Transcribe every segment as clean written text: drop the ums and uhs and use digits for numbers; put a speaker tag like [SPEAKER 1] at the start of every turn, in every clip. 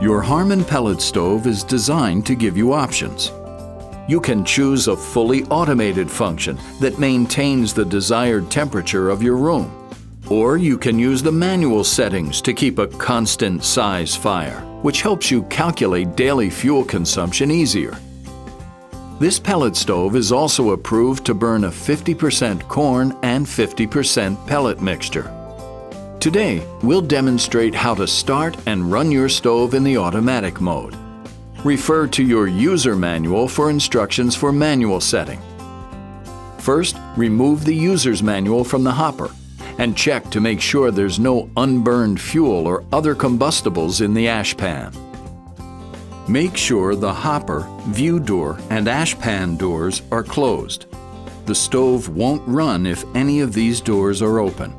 [SPEAKER 1] Your Harman pellet stove is designed to give you options. You can choose a fully automated function that maintains the desired temperature of your room. Or you can use the manual settings to keep a constant size fire, which helps you calculate daily fuel consumption easier. This pellet stove is also approved to burn a 50% corn and 50% pellet mixture. Today, we'll demonstrate how to start and run your stove in the automatic mode. Refer to your user manual for instructions for manual setting. First, remove the user's manual from the hopper and check to make sure there's no unburned fuel or other combustibles in the ash pan. Make sure the hopper, view door, and ash pan doors are closed. The stove won't run if any of these doors are open.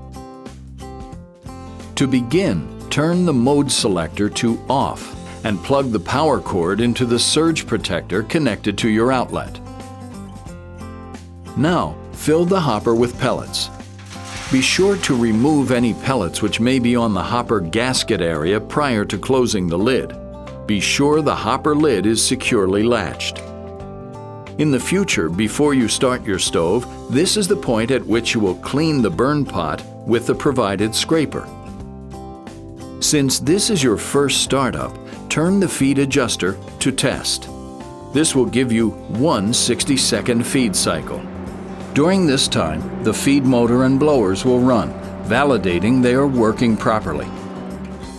[SPEAKER 1] To begin, turn the Mode Selector to Off and plug the power cord into the surge protector connected to your outlet. Now, fill the hopper with pellets. Be sure to remove any pellets which may be on the hopper gasket area prior to closing the lid. Be sure the hopper lid is securely latched. In the future, before you start your stove, this is the point at which you will clean the burn pot with the provided scraper. Since this is your first startup, turn the feed adjuster to test. This will give you one 60-second feed cycle. During this time, the feed motor and blowers will run, validating they are working properly.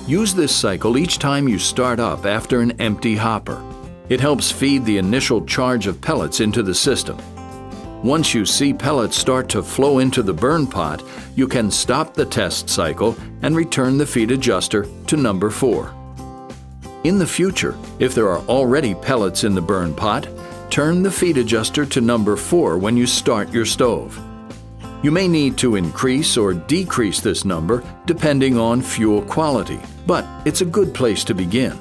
[SPEAKER 1] Use this cycle each time you start up after an empty hopper. It helps feed the initial charge of pellets into the system. Once you see pellets start to flow into the burn pot, you can stop the test cycle and return the feed adjuster to number 4. In the future, if there are already pellets in the burn pot, turn the feed adjuster to number 4 when you start your stove. You may need to increase or decrease this number depending on fuel quality, but it's a good place to begin.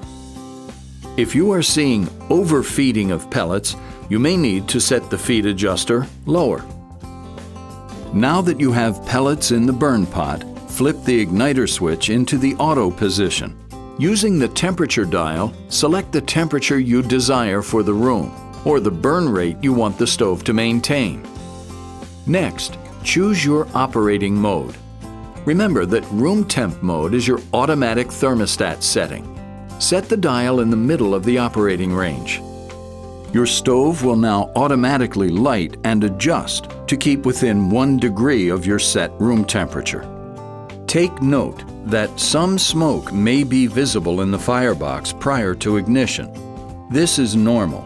[SPEAKER 1] If you are seeing overfeeding of pellets, you may need to set the feed adjuster lower. Now that you have pellets in the burn pot, flip the igniter switch into the auto position. Using the temperature dial, select the temperature you desire for the room, or the burn rate you want the stove to maintain. Next, choose your operating mode. Remember that room temp mode is your automatic thermostat setting. Set the dial in the middle of the operating range. Your stove will now automatically light and adjust to keep within 1 degree of your set room temperature. Take note that some smoke may be visible in the firebox prior to ignition. This is normal.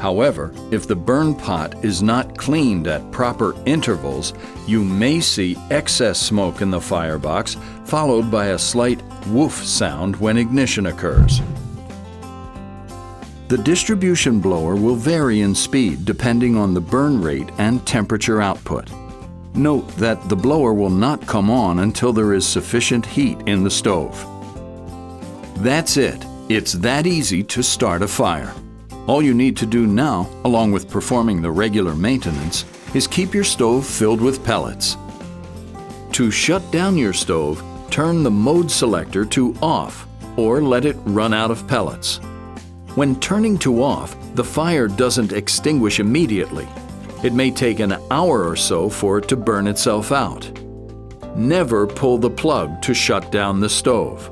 [SPEAKER 1] However, if the burn pot is not cleaned at proper intervals, you may see excess smoke in the firebox, followed by a slight woof sound when ignition occurs. The distribution blower will vary in speed depending on the burn rate and temperature output. Note that the blower will not come on until there is sufficient heat in the stove. That's it. It's that easy to start a fire. All you need to do now, along with performing the regular maintenance, is keep your stove filled with pellets. To shut down your stove, turn the Mode Selector to Off or let it run out of pellets. When turning to Off, the fire doesn't extinguish immediately. It may take an hour or so for it to burn itself out. Never pull the plug to shut down the stove.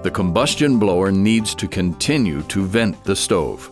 [SPEAKER 1] The combustion blower needs to continue to vent the stove.